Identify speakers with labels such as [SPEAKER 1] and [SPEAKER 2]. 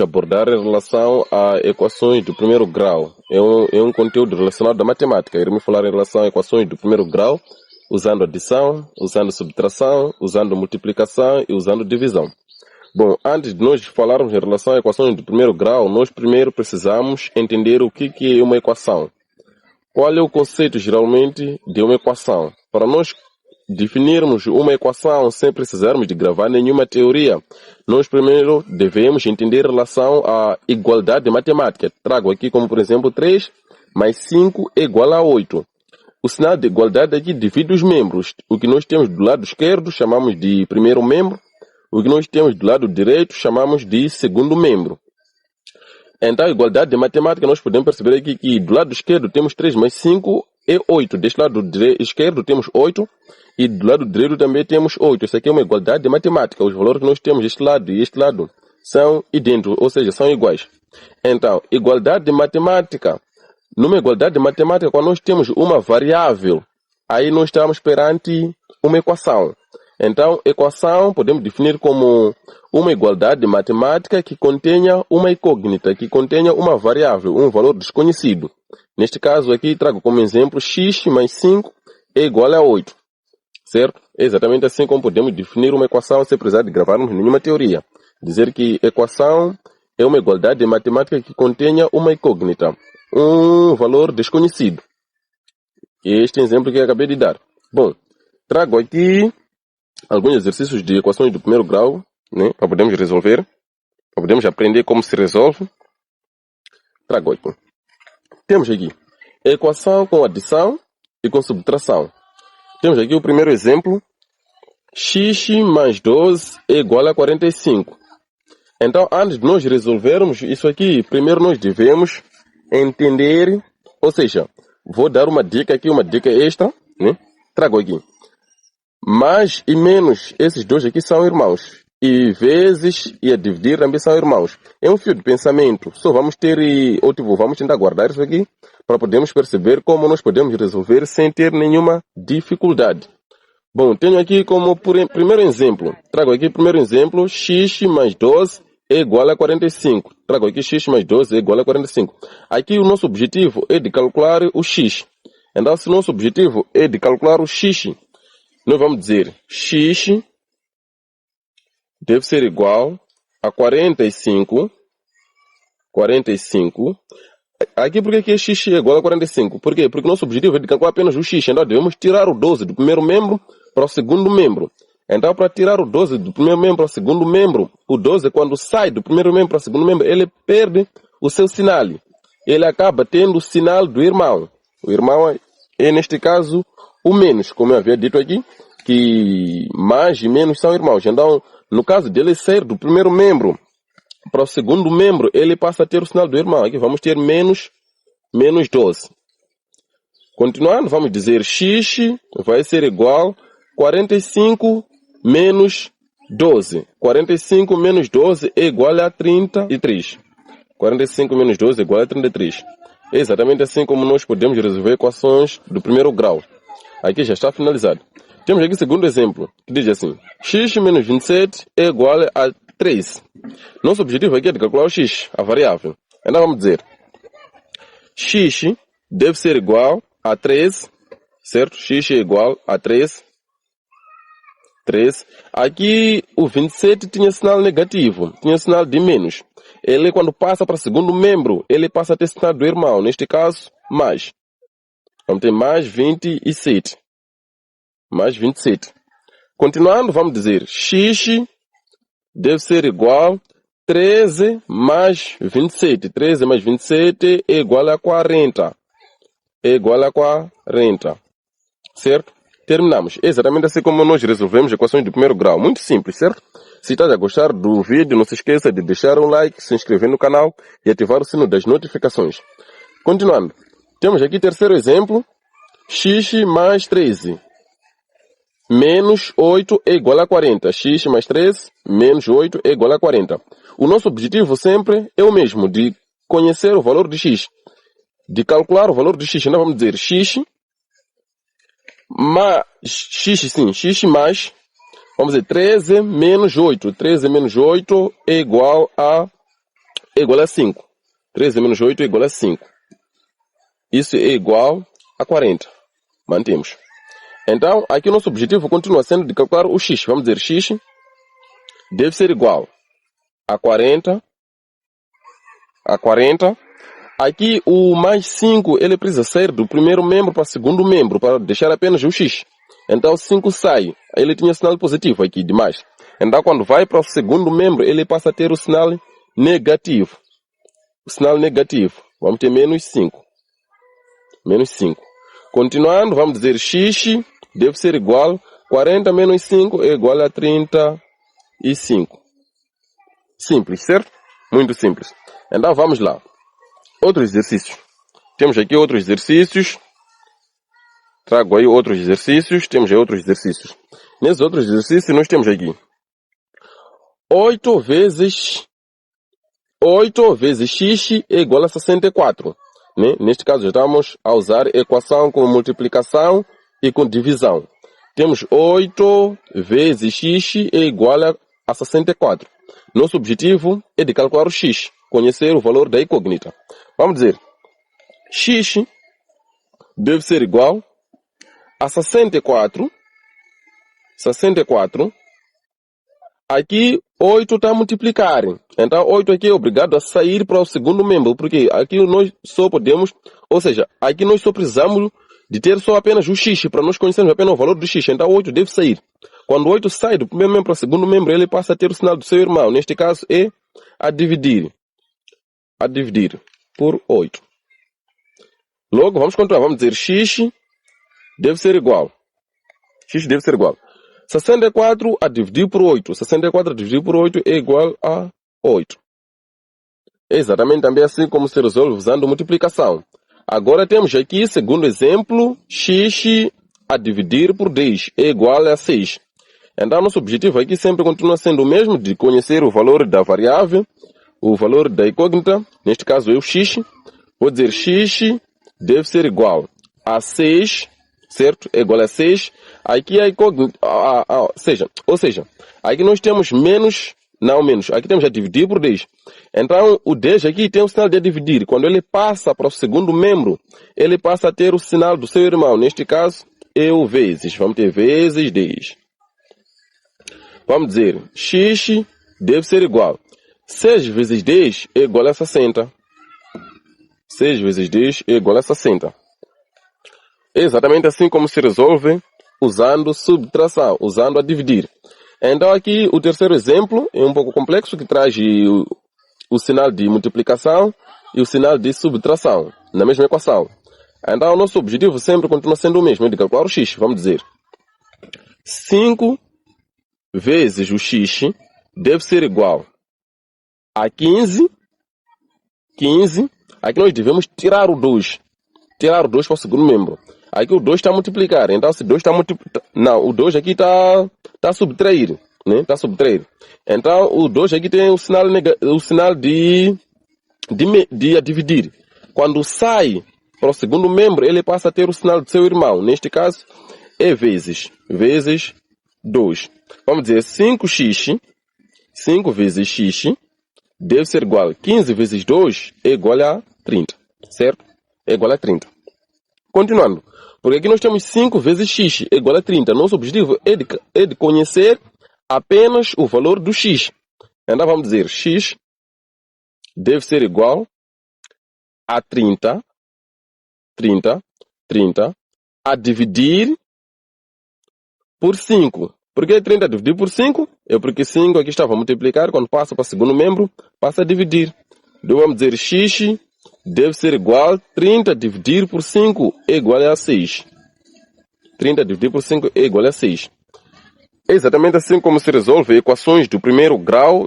[SPEAKER 1] abordar em relação a equações do primeiro grau. É um conteúdo relacionado à matemática. Iremos falar em relação a equações do primeiro grau, usando adição, usando subtração, usando multiplicação e usando divisão. Bom, antes de nós falarmos em relação a equações do primeiro grau, nós primeiro precisamos entender o que é uma equação. Qual é o conceito, geralmente, de uma equação? Para nós definirmos uma equação sem precisarmos de gravar nenhuma teoria, nós primeiro devemos entender em relação à igualdade matemática. Trago aqui como, por exemplo, 3 mais 5 é igual a 8. O sinal de igualdade aqui divide os membros. O que nós temos do lado esquerdo chamamos de primeiro membro. O que nós temos do lado direito chamamos de segundo membro. Então, a igualdade de matemática, nós podemos perceber aqui que do lado esquerdo temos 3 mais 5 é 8. Deste lado esquerdo temos 8 e do lado direito também temos 8. Isso aqui é uma igualdade de matemática. Os valores que nós temos deste lado e este lado são idênticos, ou seja, são iguais. Então, igualdade de matemática. Numa igualdade de matemática, quando nós temos uma variável, aí nós estamos perante uma equação. Então, equação podemos definir como uma igualdade matemática que contenha uma incógnita, que contenha uma variável, um valor desconhecido. Neste caso aqui, trago como exemplo x mais 5 é igual a 8. Certo? É exatamente assim como podemos definir uma equação sem precisar de gravarmos nenhuma teoria. Dizer que equação é uma igualdade matemática que contenha uma incógnita, um valor desconhecido. Este exemplo que eu acabei de dar. Bom, trago aqui alguns exercícios de equações do primeiro grau, né, para podermos resolver, para podermos aprender como se resolve. Trago aqui. Temos aqui equação com adição e com subtração. Temos aqui o primeiro exemplo. X mais 12 é igual a 45. Então, antes de nós resolvermos isso aqui, primeiro nós devemos entender, ou seja, vou dar uma dica aqui, uma dica extra, né? Trago aqui. Mais e menos, esses dois aqui são irmãos. E vezes e a dividir também são irmãos. É um fio de pensamento. Só vamos ter, ou tipo, vamos tentar guardar isso aqui para podermos perceber como nós podemos resolver sem ter nenhuma dificuldade. Bom, tenho aqui como primeiro exemplo. Trago aqui primeiro exemplo. X mais 12 é igual a 45. Trago aqui x mais 12 é igual a 45. Aqui o nosso objetivo é de calcular o x. Então, se o nosso objetivo é de calcular o x, nós vamos dizer x deve ser igual a 45. 45. Aqui por que x é igual a 45? Por quê? Porque nosso objetivo é de calcular apenas o x. Então devemos tirar o 12 do primeiro membro para o segundo membro. Então, para tirar o 12 do primeiro membro para o segundo membro, o 12, quando sai do primeiro membro para o segundo membro, ele perde o seu sinal. Ele acaba tendo o sinal do irmão. O irmão é, neste caso, o menos, como eu havia dito aqui, que mais e menos são irmãos. Então, no caso dele sair do primeiro membro para o segundo membro, ele passa a ter o sinal do irmão. Aqui vamos ter menos 12. Continuando, vamos dizer x vai ser igual a 45 menos 12. 45 menos 12 é igual a 33. 45 menos 12 é igual a 33. É exatamente assim como nós podemos resolver equações do primeiro grau. Aqui já está finalizado. Temos aqui o segundo exemplo, que diz assim. X menos 27 é igual a 3. Nosso objetivo aqui é de calcular o x, a variável. Então vamos dizer. X deve ser igual a 3. Certo? X é igual a 3. Aqui o 27 tinha sinal negativo, tinha sinal de menos. Ele, quando passa para o segundo membro, ele passa a ter sinal do irmão. Neste caso, mais. Vamos ter mais 27. Mais 27. Continuando, vamos dizer, x deve ser igual a 13 mais 27. 13 mais 27 é igual a 40. É igual a 40. Certo? Terminamos. É exatamente assim como nós resolvemos equações do primeiro grau. Muito simples, certo? Se está a gostar do vídeo, não se esqueça de deixar um like, se inscrever no canal e ativar o sino das notificações. Continuando. Temos aqui terceiro exemplo. X mais 13 menos 8 é igual a 40. X mais 13 menos 8 é igual a 40. O nosso objetivo sempre é o mesmo, de conhecer o valor de x. De calcular o valor de x. Então vamos dizer x mais, vamos dizer 13 menos 8. 13 menos 8 é igual a é igual a 5. 13 menos 8 é igual a 5. Isso é igual a 40. Mantemos. Então, aqui o nosso objetivo continua sendo de calcular o x. Vamos dizer x deve ser igual a 40. Aqui o mais 5 ele precisa sair do primeiro membro para o segundo membro para deixar apenas o x. Então 5 sai. Ele tinha sinal positivo aqui de mais. Então quando vai para o segundo membro ele passa a ter o sinal negativo. O sinal negativo. Vamos ter menos 5. Menos 5. Continuando, vamos dizer x deve ser igual. 40 menos 5 é igual a 35. Simples, certo? Muito simples. Então vamos lá. Outros exercícios. Temos aqui outros exercícios. Trago aí outros exercícios. Temos aí outros exercícios. Nesses outros exercícios nós temos aqui 8 vezes x é igual a 64. Né? Neste caso estamos a usar equação com multiplicação e com divisão. Temos 8 vezes x é igual a 64. Nosso objetivo é de calcular o x, conhecer o valor da incógnita. Vamos dizer, x deve ser igual a 64. Aqui 8 está a multiplicar. Então 8 aqui é obrigado a sair para o segundo membro. Porque aqui nós só podemos, ou seja, aqui nós só precisamos de ter só apenas o x para nós conhecermos apenas o valor do x. Então 8 deve sair. Quando o 8 sai do primeiro membro para o segundo membro, ele passa a ter o sinal do seu irmão. Neste caso é a dividir. A dividir por 8. Logo, vamos continuar. Vamos dizer x deve ser igual. X deve ser igual. 64 a dividir por 8. 64 a dividir por 8 é igual a 8. É exatamente também assim como se resolve usando multiplicação. Agora temos aqui, segundo exemplo, x a dividir por 10 é igual a 6. Então, nosso objetivo aqui sempre continua sendo o mesmo, de conhecer o valor da variável, o valor da incógnita, neste caso é o x. Vou dizer x deve ser igual a 6, certo? É igual a 6. Aqui a incógnita, ou seja, aqui nós temos menos, não menos, aqui temos a dividir por 10. Então, o 10 aqui tem o sinal de dividir. Quando ele passa para o segundo membro, ele passa a ter o sinal do seu irmão. Neste caso, é o vezes. Vamos ter vezes 10. Vamos dizer, x deve ser igual. 6 vezes 10 é igual a 60. 6 vezes 10 é igual a 60. É exatamente assim como se resolve usando subtração, usando a dividir. Então aqui o terceiro exemplo é um pouco complexo, que traz o sinal de multiplicação e o sinal de subtração na mesma equação. Então o nosso objetivo sempre continua sendo o mesmo, é de calcular o x. Vamos dizer, 5 vezes o x deve ser igual a 15. 15. Aqui nós devemos tirar o 2. Tirar o 2 para o segundo membro. Aqui o 2 está a multiplicar. Então se 2 está a multiplicar... Não, o 2 aqui está a subtrair. Né? Está a subtrair. Então o 2 aqui tem o sinal de dividir. Quando sai para o segundo membro, ele passa a ter o sinal do seu irmão. Neste caso, é vezes. Vezes 2. Vamos dizer 5x. 5 vezes x deve ser igual a 15 vezes 2 é igual a 30. Certo? É igual a 30. Continuando. Porque aqui nós temos 5 vezes x é igual a 30. Nosso objetivo é de conhecer apenas o valor do x. Então vamos dizer, x deve ser igual a 30 a dividir por 5. Por que 30 dividir por 5? É porque 5 aqui estava a multiplicar, quando passa para o segundo membro, passa a dividir. Então vamos dizer, x deve ser igual a 30 dividir por 5 é igual a 6. 30 dividir por 5 é igual a 6. É exatamente assim como se resolve equações do primeiro grau.